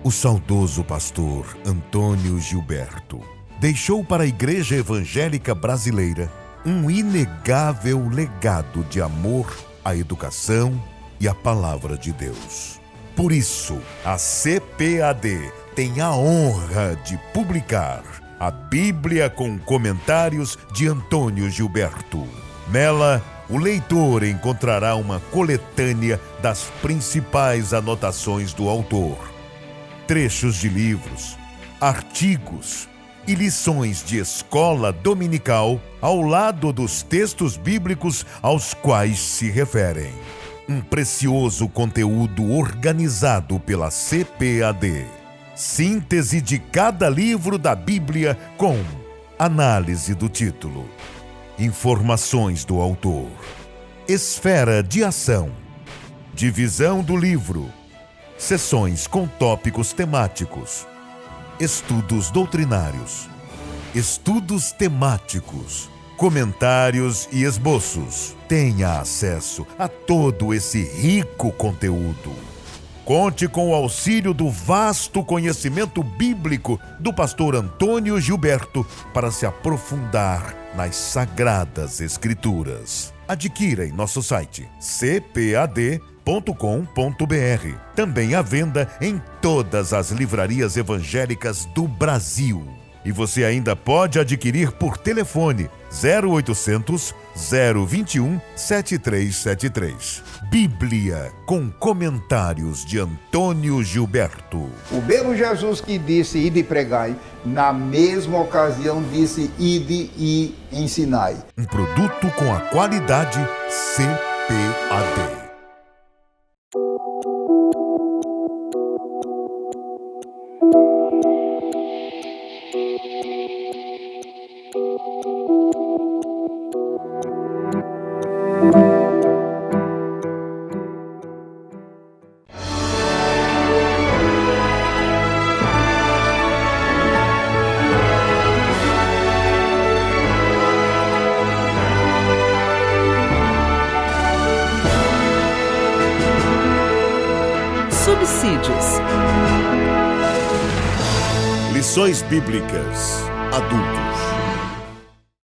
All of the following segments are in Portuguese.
O saudoso pastor Antônio Gilberto deixou para a Igreja Evangélica Brasileira um inegável legado de amor à educação e à Palavra de Deus. Por isso, a CPAD tem a honra de publicar a Bíblia com comentários de Antônio Gilberto. Nela, o leitor encontrará uma coletânea das principais anotações do autor, trechos de livros, artigos e lições de escola dominical ao lado dos textos bíblicos aos quais se referem. Um precioso conteúdo organizado pela CPAD. Síntese de cada livro da Bíblia com análise do título, informações do autor, esfera de ação, divisão do livro, sessões com tópicos temáticos, estudos doutrinários, estudos temáticos, comentários e esboços. Tenha acesso a todo esse rico conteúdo. Conte com o auxílio do vasto conhecimento bíblico do pastor Antônio Gilberto para se aprofundar nas Sagradas Escrituras. Adquira em nosso site cpad.com.br. Também à venda em todas as livrarias evangélicas do Brasil. E você ainda pode adquirir por telefone 0800 021 7373. Bíblia com comentários de Antônio Gilberto. O mesmo Jesus que disse ide e pregai, na mesma ocasião disse ide e ensinai. Um produto com a qualidade CPAD. Subsídios. Lições Bíblicas Adultos.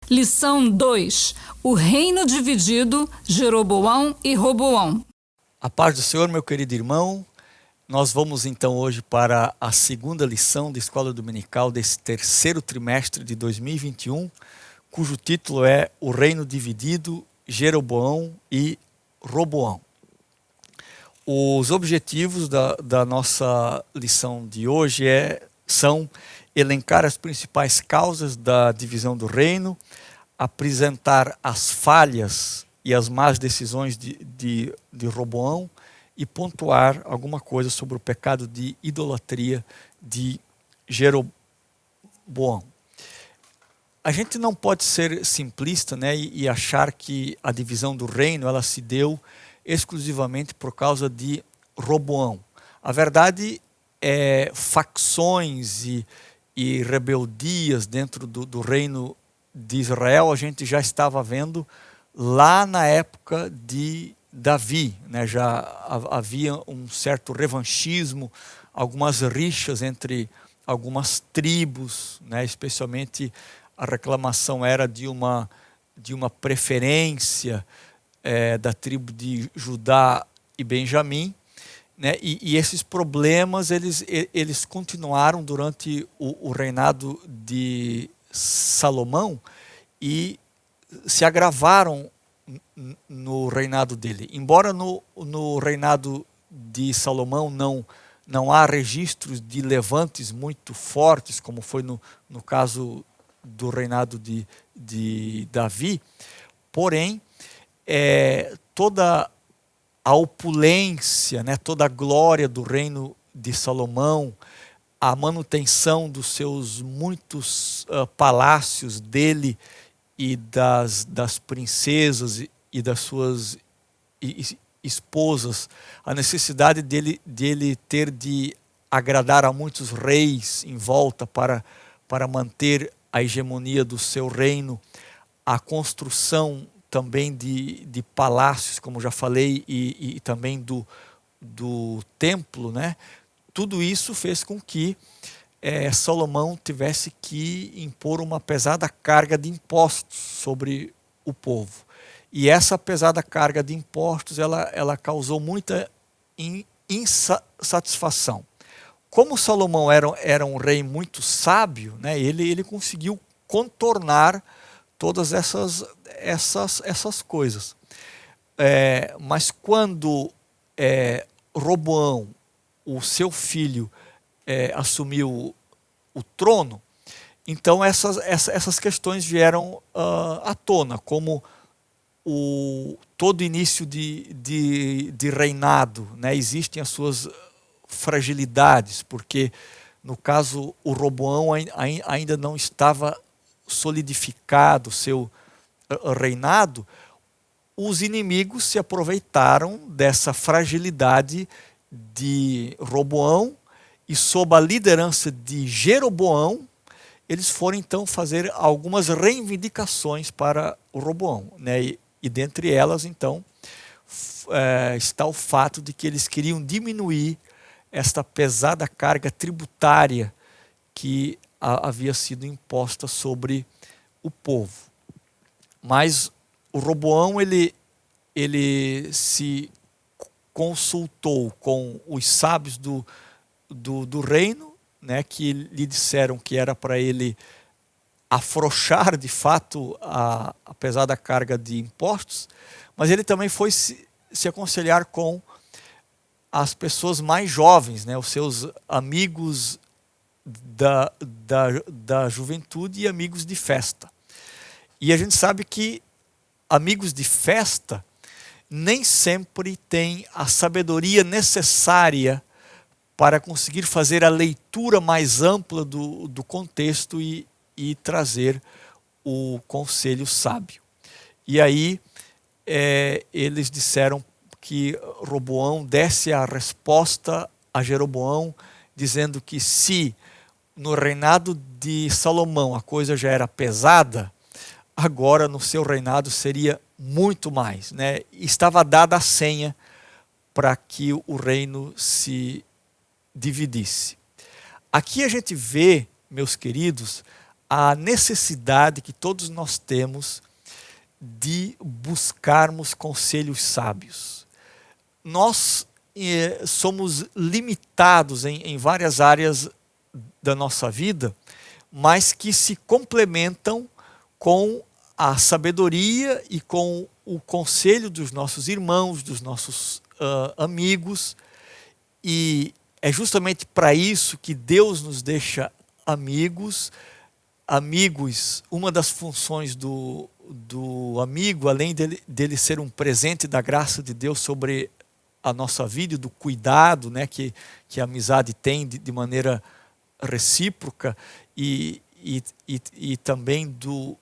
Lição 2. O reino dividido, Jeroboão e Roboão. A paz do Senhor, meu querido irmão. Nós vamos então hoje para a segunda lição da Escola Dominical desse terceiro trimestre de 2021, cujo título é O Reino Dividido, Jeroboão e Roboão. Os objetivos da nossa lição de hoje são elencar as principais causas da divisão do reino, apresentar as falhas e as más decisões de Roboão e pontuar alguma coisa sobre o pecado de idolatria de Jeroboão. A gente não pode ser simplista, né, e achar que a divisão do reino ela se deu exclusivamente por causa de Roboão. A verdade é facções e rebeldias dentro do reino de Israel a gente já estava vendo lá na época de Davi, né? Já havia um certo revanchismo, algumas rixas entre algumas tribos, né? Especialmente a reclamação era de uma preferência da tribo de Judá e Benjamim, né? E esses problemas eles continuaram durante o reinado de Salomão e se agravaram no reinado dele. Embora no reinado de Salomão não há registros de levantes muito fortes, como foi no caso do reinado de Davi, porém toda a opulência, né, toda a glória do reino de Salomão, a manutenção dos seus muitos palácios dele e das princesas e das suas esposas, a necessidade dele ter de agradar a muitos reis em volta para manter a hegemonia do seu reino, a construção também de palácios, como já falei, e também do templo, né? tudo isso fez com que Salomão tivesse que impor uma pesada carga de impostos sobre o povo. E essa pesada carga de impostos, ela causou muita insatisfação. Como Salomão era um rei muito sábio, né, ele conseguiu contornar todas essas coisas. Mas quando Roboão, o seu filho, assumiu o trono, então essas questões vieram à tona, como todo início de reinado, né, existem as suas fragilidades, porque no caso o Roboão ainda não estava solidificado o seu reinado. Os inimigos se aproveitaram dessa fragilidade de Roboão e, sob a liderança de Jeroboão, eles foram então fazer algumas reivindicações para o Roboão, né? E dentre elas, então, está o fato de que eles queriam diminuir esta pesada carga tributária que havia sido imposta sobre o povo. Mas o Roboão, ele se consultou com os sábios do reino, né, que lhe disseram que era para ele afrouxar de fato a pesada carga de impostos, mas ele também foi se aconselhar com as pessoas mais jovens, né, os seus amigos da juventude e amigos de festa. E a gente sabe que amigos de festa nem sempre têm a sabedoria necessária para conseguir fazer a leitura mais ampla do contexto e trazer o conselho sábio. E aí eles disseram que Roboão desse a resposta a Jeroboão, dizendo que se no reinado de Salomão a coisa já era pesada, agora no seu reinado seria muito mais, né? Estava dada a senha para que o reino se dividisse. Aqui a gente vê, meus queridos, a necessidade que todos nós temos de buscarmos conselhos sábios. Nós somos limitados em várias áreas da nossa vida, mas que se complementam com a sabedoria e com o conselho dos nossos irmãos, dos nossos amigos. E é justamente para isso que Deus nos deixa amigos. Amigos, uma das funções do amigo, além dele ser um presente da graça de Deus sobre a nossa vida, do cuidado, né, que a amizade tem de maneira recíproca, e também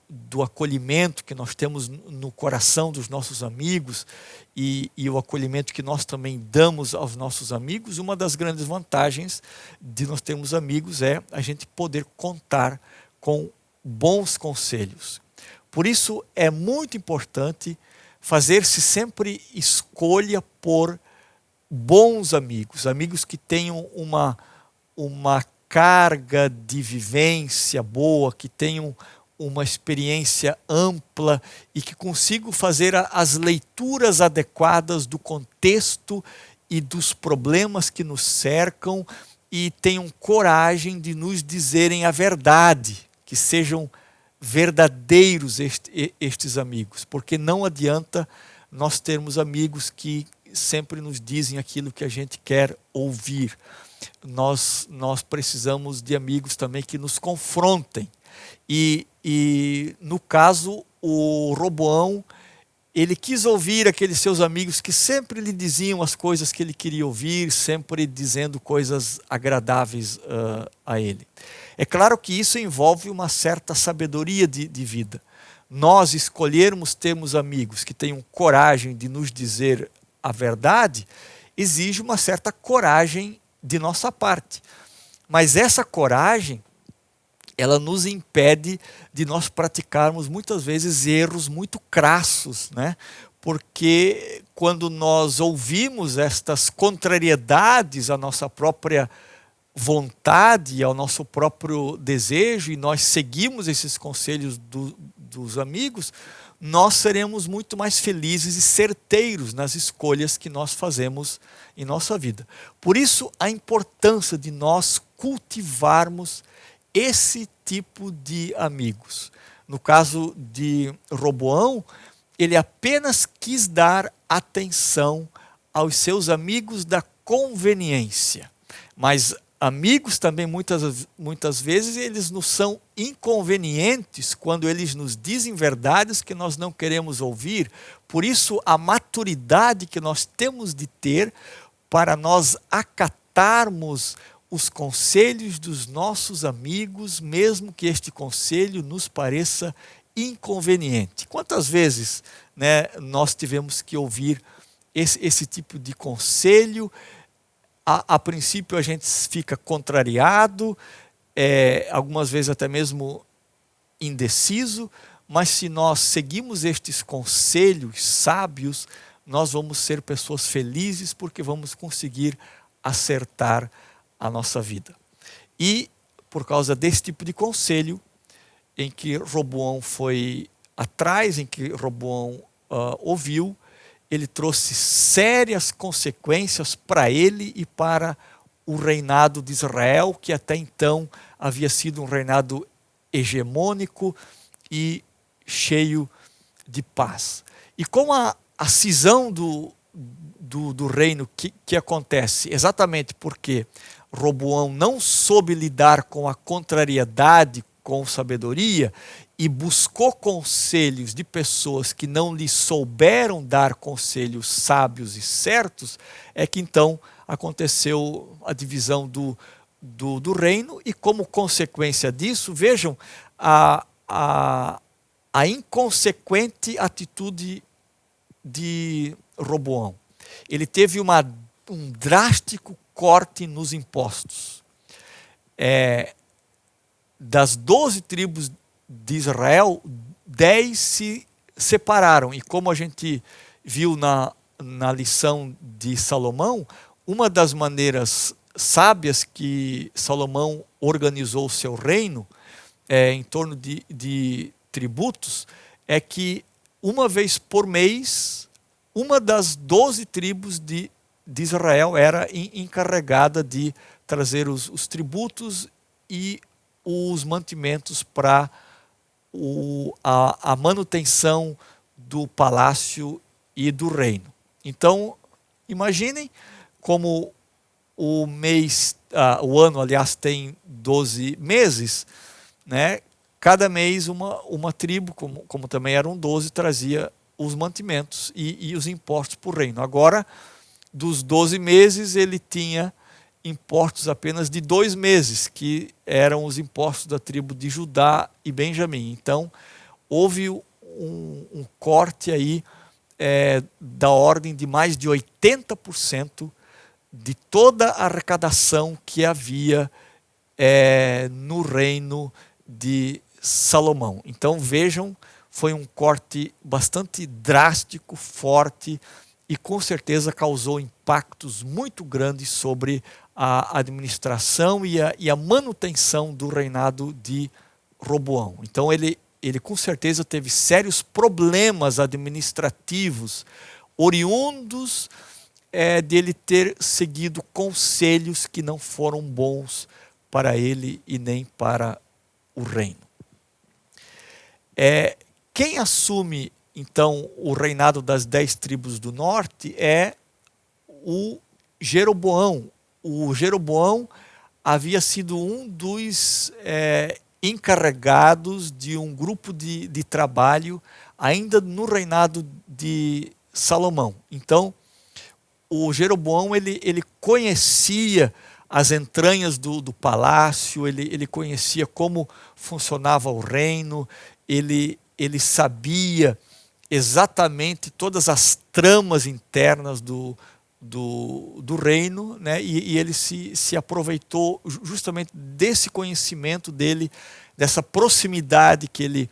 do acolhimento que nós temos no coração dos nossos amigos e o acolhimento que nós também damos aos nossos amigos. Uma das grandes vantagens de nós termos amigos é a gente poder contar com bons conselhos. Por isso é muito importante fazer-se sempre escolha por bons amigos, amigos que tenham uma carga de vivência boa, que tenham uma experiência ampla e que consigam fazer as leituras adequadas do contexto e dos problemas que nos cercam e tenham coragem de nos dizerem a verdade, que sejam verdadeiros estes amigos, porque não adianta nós termos amigos que sempre nos dizem aquilo que a gente quer ouvir. Nós precisamos de amigos também que nos confrontem. E no caso, o Roboão, ele quis ouvir aqueles seus amigos que sempre lhe diziam as coisas que ele queria ouvir, sempre dizendo coisas agradáveis a ele. É claro que isso envolve uma certa sabedoria de vida. Nós escolhermos termos amigos que tenham coragem de nos dizer a verdade, exige uma certa coragem de nossa parte. Mas essa coragem, ela nos impede de nós praticarmos muitas vezes erros muito crassos, né? porque quando nós ouvimos estas contrariedades à nossa própria vontade, ao nosso próprio desejo, e nós seguimos esses conselhos dos amigos, nós seremos muito mais felizes e certeiros nas escolhas que nós fazemos em nossa vida. Por isso, a importância de nós cultivarmos esse tipo de amigos. No caso de Roboão, ele apenas quis dar atenção aos seus amigos da conveniência. Mas amigos também, muitas vezes, eles nos são inconvenientes quando eles nos dizem verdades que nós não queremos ouvir. Por isso, a maturidade que nós temos de ter para nós acatarmos os conselhos dos nossos amigos, mesmo que este conselho nos pareça inconveniente. Quantas vezes, né, nós tivemos que ouvir esse tipo de conselho? A princípio a gente fica contrariado, algumas vezes até mesmo indeciso, mas se nós seguimos estes conselhos sábios, nós vamos ser pessoas felizes porque vamos conseguir acertar a nossa vida. E por causa desse tipo de conselho, em que Roboão foi atrás, em que Roboão ouviu, ele trouxe sérias consequências para ele e para o reinado de Israel, que até então havia sido um reinado hegemônico e cheio de paz. E com a cisão do reino que acontece exatamente porque Roboão não soube lidar com a contrariedade com sabedoria e buscou conselhos de pessoas que não lhe souberam dar conselhos sábios e certos, é que então aconteceu a divisão do reino, e como consequência disso, vejam a inconsequente atitude de Roboão. Ele teve um drástico corte nos impostos. Das 12 tribos de Israel, 10 se separaram. E como a gente viu na lição de Salomão, uma das maneiras sábias que Salomão organizou o seu reino, em torno de tributos, é que uma vez por mês, uma das 12 tribos de Israel era encarregada de trazer os tributos e os mantimentos para a manutenção do palácio e do reino. Então, imaginem como o ano, aliás, tem 12 meses, né? Cada mês uma tribo, como também eram 12, trazia os mantimentos e os impostos para o reino. Agora, dos 12 meses, ele tinha impostos apenas de 2 meses, que eram os impostos da tribo de Judá e Benjamim. Então, houve um corte aí da ordem de mais de 80% de toda a arrecadação que havia no reino de Salomão. Então, vejam, foi um corte bastante drástico, forte, e com certeza causou impactos muito grandes sobre a administração e a manutenção do reinado de Roboão. Então ele com certeza teve sérios problemas administrativos oriundos dele ter seguido conselhos que não foram bons para ele e nem para o reino. Quem assume então o reinado das 10 tribos do norte é o Jeroboão. O Jeroboão havia sido um dos encarregados de um grupo de trabalho ainda no reinado de Salomão. Então, o Jeroboão ele conhecia as entranhas do palácio, ele conhecia como funcionava o reino, ele sabia exatamente todas as tramas internas do reino, né? E ele se aproveitou justamente desse conhecimento dele, dessa proximidade que ele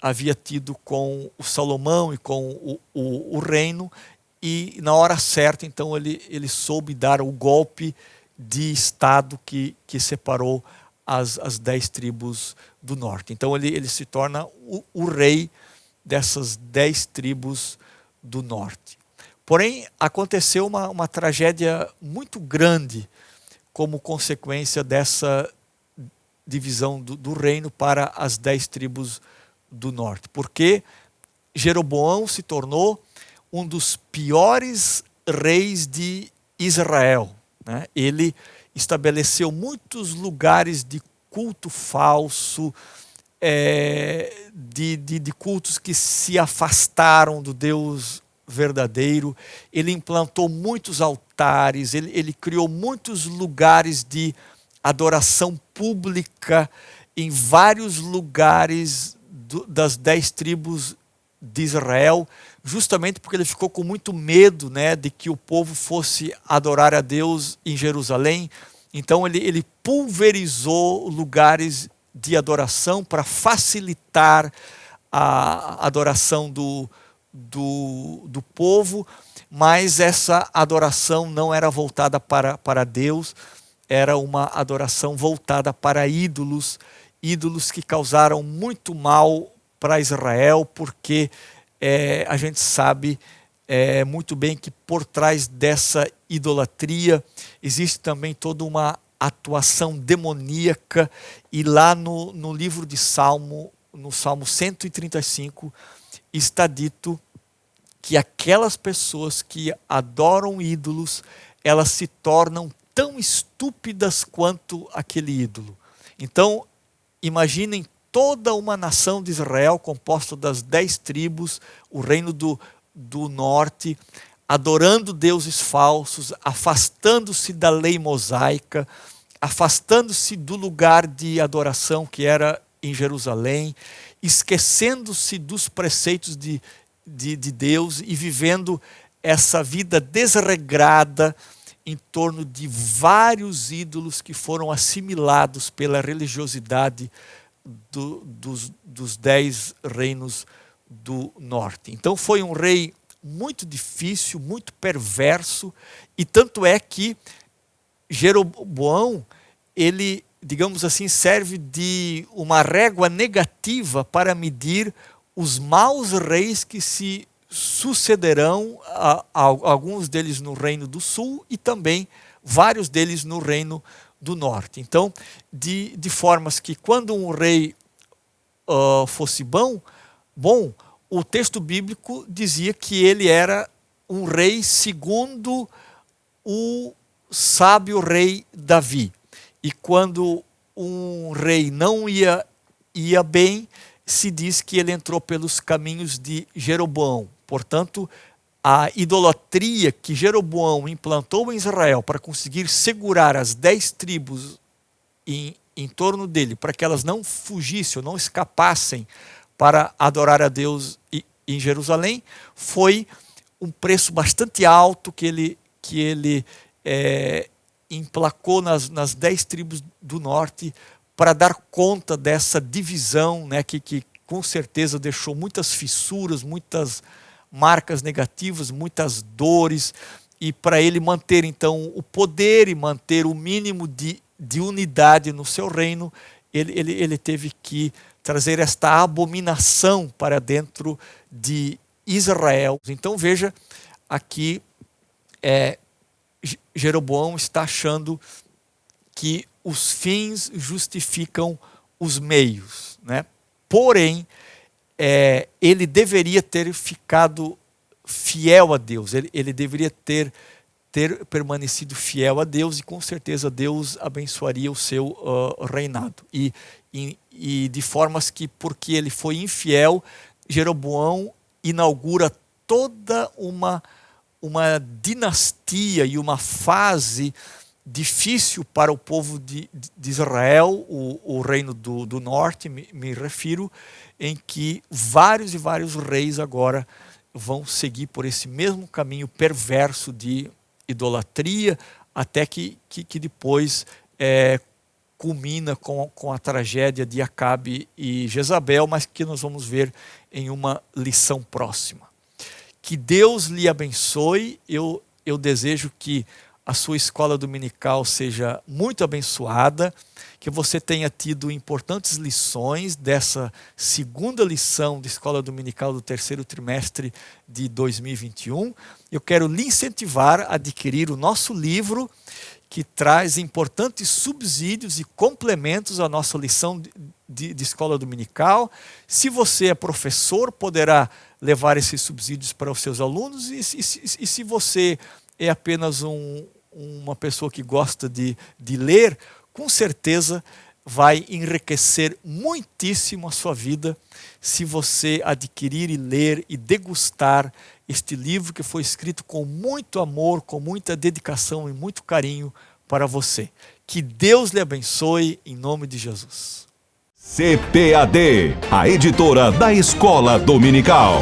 havia tido com o Salomão e com o reino, e na hora certa, então, ele soube dar o golpe de Estado que separou as 10 tribos do norte. Então ele se torna o rei dessas 10 tribos do norte. Porém, aconteceu uma tragédia muito grande como consequência dessa divisão do reino para as 10 tribos do norte. Porque Jeroboão se tornou um dos piores reis de Israel, né? Ele estabeleceu muitos lugares de culto falso, de cultos que se afastaram do Deus verdadeiro. Ele implantou muitos altares, ele criou muitos lugares de adoração pública em vários lugares das 10 tribos de Israel, justamente porque ele ficou com muito medo, né, de que o povo fosse adorar a Deus em Jerusalém. Então ele pulverizou lugares de adoração para facilitar a adoração do povo, mas essa adoração não era voltada para Deus, era uma adoração voltada para ídolos que causaram muito mal para Israel, porque a gente sabe muito bem que por trás dessa idolatria existe também toda uma atuação demoníaca, e lá no livro de Salmo, no Salmo 135, está dito que aquelas pessoas que adoram ídolos, elas se tornam tão estúpidas quanto aquele ídolo. Então, imaginem toda uma nação de Israel composta das 10 tribos, o reino do norte, adorando deuses falsos, afastando-se da lei mosaica, afastando-se do lugar de adoração que era em Jerusalém, esquecendo-se dos preceitos de Deus e vivendo essa vida desregrada em torno de vários ídolos que foram assimilados pela religiosidade dos 10 reinos do norte. Então foi um rei muito difícil, muito perverso, e tanto é que Jeroboão, ele, digamos assim, serve de uma régua negativa para medir os maus reis que se sucederão, alguns deles no reino do sul e também vários deles no reino do norte. Então, de formas que quando um rei fosse bom, o texto bíblico dizia que ele era um rei segundo o sábio rei Davi. E quando um rei não ia bem, se diz que ele entrou pelos caminhos de Jeroboão. Portanto, a idolatria que Jeroboão implantou em Israel para conseguir segurar as 10 tribos em torno dele, para que elas não fugissem ou não escapassem para adorar a Deus em Jerusalém, foi um preço bastante alto que ele emplacou nas 10 tribos do norte para dar conta dessa divisão, né, que com certeza deixou muitas fissuras, muitas marcas negativas, muitas dores, e para ele manter então o poder e manter o mínimo de unidade no seu reino, ele teve que trazer esta abominação para dentro de Israel. Então veja, aqui Jeroboão está achando que os fins justificam os meios, né? Porém, ele deveria ter ficado fiel a Deus, ele deveria ter permanecido fiel a Deus, e com certeza Deus abençoaria o seu reinado. E de formas que, porque ele foi infiel, Jeroboão inaugura toda uma dinastia e uma fase difícil para o povo de Israel, o reino do norte, me refiro, em que vários e vários reis agora vão seguir por esse mesmo caminho perverso de idolatria, até que depois culmina com a tragédia de Acabe e Jezabel, mas que nós vamos ver em uma lição próxima. Que Deus lhe abençoe. Eu desejo que a sua escola dominical seja muito abençoada, que você tenha tido importantes lições dessa segunda lição de escola dominical do terceiro trimestre de 2021. Eu quero lhe incentivar a adquirir o nosso livro, que traz importantes subsídios e complementos à nossa lição de escola dominical. Se você é professor, poderá levar esses subsídios para os seus alunos, e se você é apenas uma pessoa que gosta de ler, com certeza vai enriquecer muitíssimo a sua vida se você adquirir e ler e degustar este livro que foi escrito com muito amor, com muita dedicação e muito carinho para você. Que Deus lhe abençoe em nome de Jesus. CPAD, a editora da Escola Dominical.